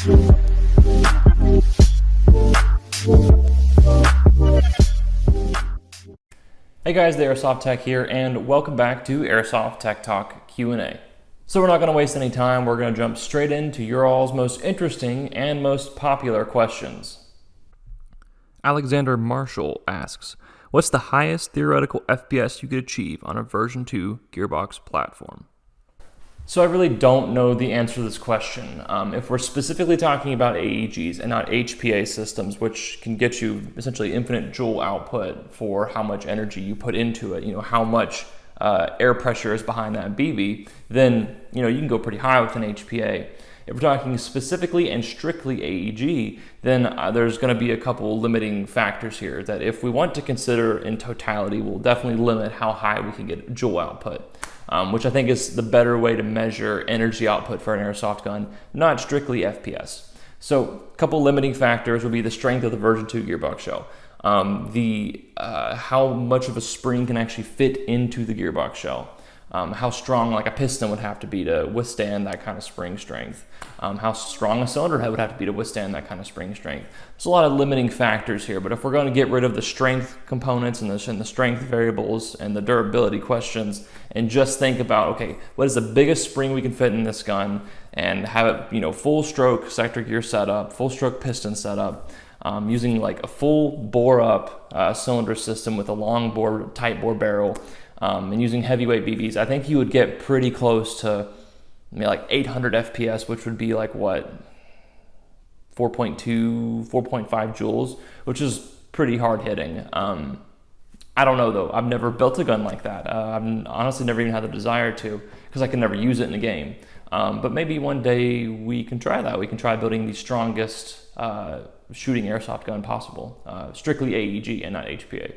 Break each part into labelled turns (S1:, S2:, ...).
S1: Hey guys, TheAirsoftTech here, and welcome back to Airsoft Tech Talk Q&A. So we're not going to waste any time, we're going to jump straight into your all's most interesting and most popular questions. Alexander Marshall asks, what's the highest theoretical FPS you could achieve on a version 2 gearbox platform? So I really don't know the answer to this question. If we're specifically talking about AEGs and not HPA systems, which can get you essentially infinite joule output for how much energy you put into it, how much air pressure is behind that BB, then you can go pretty high with an HPA. If we're talking specifically and strictly AEG, then there's going to be a couple limiting factors here that if we want to consider in totality will definitely limit how high we can get joule output. Which I think is the better way to measure energy output for an airsoft gun, not strictly FPS. So a couple limiting factors would be the strength of the version 2 gearbox shell, how much of a spring can actually fit into the gearbox shell, how strong like a piston would have to be to withstand that kind of spring strength, how strong a cylinder head would have to be to withstand that kind of spring strength. There's a lot of limiting factors here, but if we're going to get rid of the strength components and the strength variables and the durability questions and just think about, okay, what is the biggest spring we can fit in this gun and have it, full stroke sector gear setup, full stroke piston setup, using like a full bore up cylinder system with a long bore, tight bore barrel, and using heavyweight BBs, I think you would get pretty close to like 800 FPS, which would be like what, 4.2, 4.5 joules, which is pretty hard hitting. I don't know though, I've never built a gun like that. I've honestly never even had the desire to, because I can never use it in the game. But maybe one day we can try that. We can try building the strongest shooting airsoft gun possible, strictly AEG and not HPA.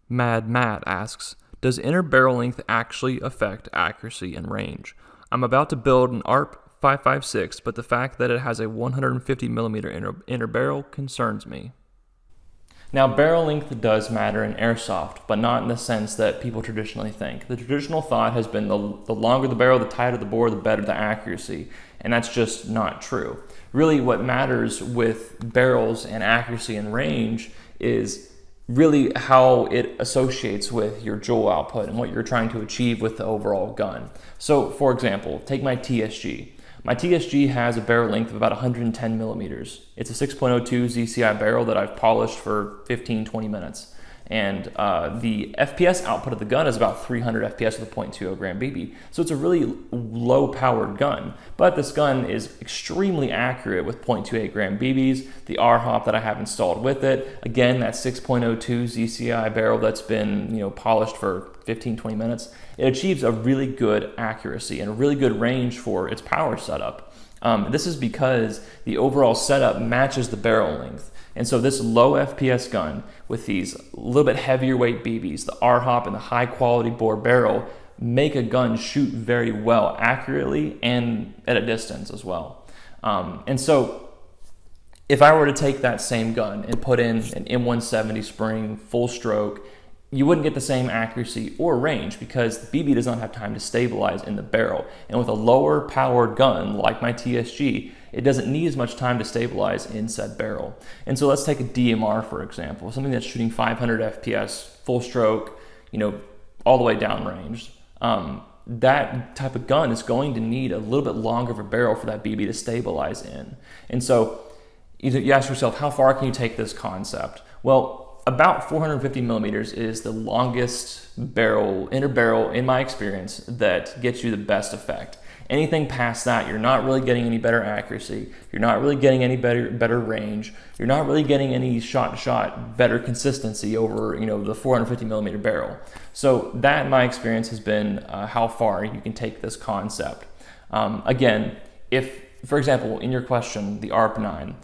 S1: Mad Matt asks, does inner barrel length actually affect accuracy and range? I'm about to build an ARP 556, but the fact that it has a 150 millimeter inner barrel concerns me. Now, barrel length does matter in airsoft, but not in the sense that people traditionally think. The traditional thought has been the longer the barrel, the tighter the bore, the better the accuracy, and that's just not true. Really, what matters with barrels and accuracy and range is really how it associates with your joule output and what you're trying to achieve with the overall gun. So, for example, take my TSG. My TSG has a barrel length of about 110 millimeters. It's a 6.02 ZCI barrel that I've polished for 15-20 minutes. And the FPS output of the gun is about 300 FPS with a .20 gram BB. So it's a really low-powered gun. But this gun is extremely accurate with .28 gram BBs, the RHOP that I have installed with it. Again, that 6.02 ZCI barrel that's been polished for 15-20 minutes. It achieves a really good accuracy and a really good range for its power setup. This is because the overall setup matches the barrel length. And so this low FPS gun with these a little bit heavier weight BBs, the RHOP and the high quality bore barrel make a gun shoot very well accurately and at a distance as well. And so if I were to take that same gun and put in an M170 spring full stroke, you wouldn't get the same accuracy or range because the BB does not have time to stabilize in the barrel. And with a lower powered gun like my TSG, it doesn't need as much time to stabilize in said barrel. And so let's take a DMR, for example, something that's shooting 500 FPS, full stroke, all the way downrange. That type of gun is going to need a little bit longer of a barrel for that BB to stabilize in. And so you ask yourself, how far can you take this concept? Well, about 450 millimeters is the longest inner barrel in my experience that gets you the best effect. Anything past that, you're not really getting any better accuracy. You're not really getting any better range. You're not really getting any shot-to-shot better consistency over the 450 millimeter barrel. So that, in my experience, has been how far you can take this concept. Again, if, for example, in your question, the ARP9,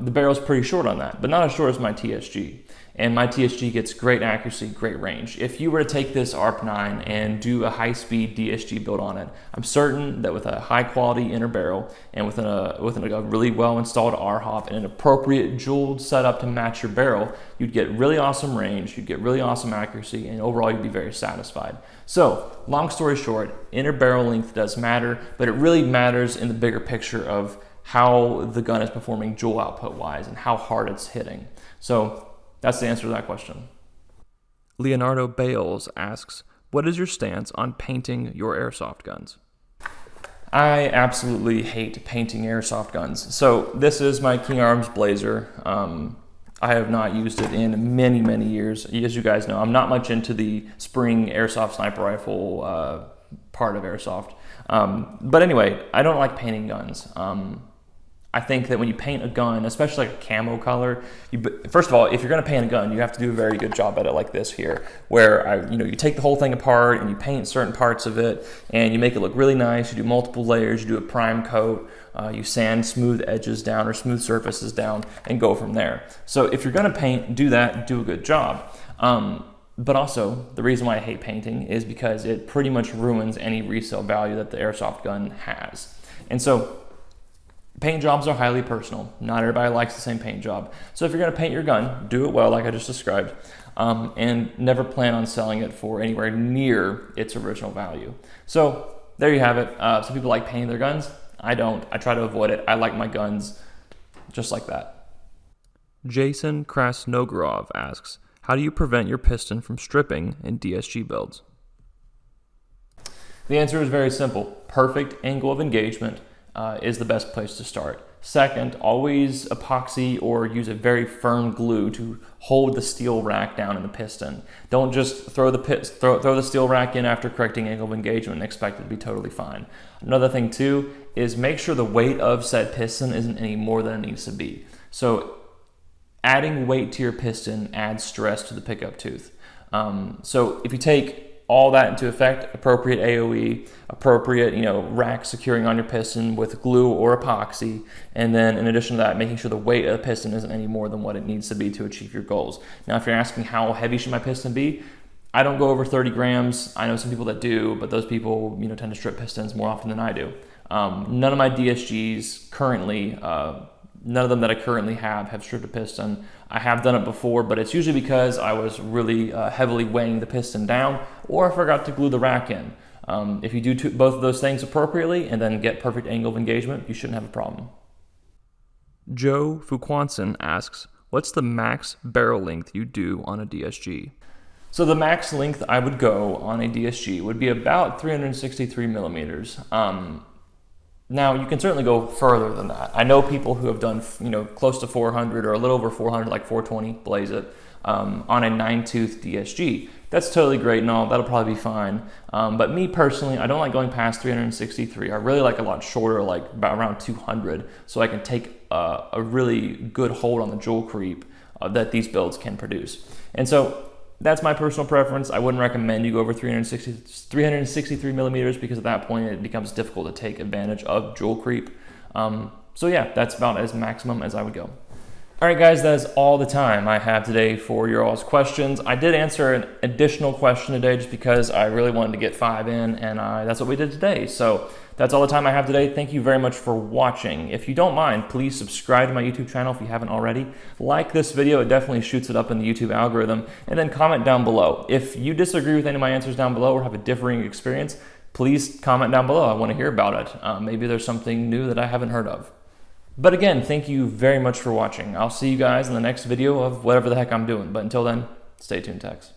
S1: the barrel's pretty short on that, but not as short as my TSG. And my TSG gets great accuracy, great range. If you were to take this ARP9 and do a high-speed DSG build on it, I'm certain that with a high-quality inner barrel and with a really well-installed RHOP and an appropriate jeweled setup to match your barrel, you'd get really awesome range, you'd get really awesome accuracy, and overall you'd be very satisfied. So, long story short, inner barrel length does matter, but it really matters in the bigger picture of how the gun is performing joule output wise and how hard it's hitting. So that's the answer to that question.
S2: Leonardo Bales asks, what is your stance on painting your airsoft guns?
S1: I absolutely hate painting airsoft guns. So this is my King Arms Blazer. I have not used it in many, many years. As you guys know, I'm not much into the spring airsoft sniper rifle part of airsoft. But anyway, I don't like painting guns. I think that when you paint a gun, especially like a camo color, first of all, if you're going to paint a gun, you have to do a very good job at it, like this here, where you take the whole thing apart and you paint certain parts of it, and you make it look really nice. You do multiple layers, you do a prime coat, you sand smooth edges down or smooth surfaces down, and go from there. So if you're going to paint, do that, do a good job. But also, the reason why I hate painting is because it pretty much ruins any resale value that the airsoft gun has. And so paint jobs are highly personal. Not everybody likes the same paint job. So if you're going to paint your gun, do it well, like I just described, and never plan on selling it for anywhere near its original value. So there you have it. Some people like painting their guns. I don't. I try to avoid it. I like my guns just like that.
S2: Jason Krasnogorov asks, how do you prevent your piston from stripping in DSG builds?
S1: The answer is very simple. Perfect angle of engagement is the best place to start. Second, always epoxy or use a very firm glue to hold the steel rack down in the piston. Don't just throw the steel rack in after correcting angle of engagement and expect it to be totally fine. Another thing too is make sure the weight of said piston isn't any more than it needs to be. So adding weight to your piston adds stress to the pickup tooth. So if you take all that into effect, appropriate AOE, appropriate rack securing on your piston with glue or epoxy, and then in addition to that, making sure the weight of the piston isn't any more than what it needs to be to achieve your goals. Now, if you're asking how heavy should my piston be, I don't go over 30 grams. I know some people that do, but those people tend to strip pistons more often than I do. None of my DSGs currently, none of them that I currently have stripped a piston. I have done it before, but it's usually because I was really heavily weighing the piston down, or I forgot to glue the rack in. If you do both of those things appropriately and then get perfect angle of engagement, you shouldn't have a problem.
S2: Joe Fuquanson asks, what's the max barrel length you do on a DSG?
S1: So the max length I would go on a DSG would be about 363 millimeters. Now, you can certainly go further than that. I know people who have done, close to 400 or a little over 400, like 420, blaze it, on a 9-tooth DSG. That's totally great and all. That'll probably be fine. But me personally, I don't like going past 363. I really like a lot shorter, like about around 200, so I can take a really good hold on the joule creep that these builds can produce. And so that's my personal preference. I wouldn't recommend you go over 363 millimeters because at that point it becomes difficult to take advantage of joule creep. So yeah, that's about as maximum as I would go. All right, guys, that is all the time I have today for your all's questions. I did answer an additional question today just because I really wanted to get 5 in, and that's what we did today. So that's all the time I have today. Thank you very much for watching. If you don't mind, please subscribe to my YouTube channel if you haven't already. Like this video, it definitely shoots it up in the YouTube algorithm, and then comment down below. If you disagree with any of my answers down below or have a differing experience, please comment down below. I want to hear about it. Maybe there's something new that I haven't heard of. But again, thank you very much for watching. I'll see you guys in the next video of whatever the heck I'm doing. But until then, stay tuned, techs.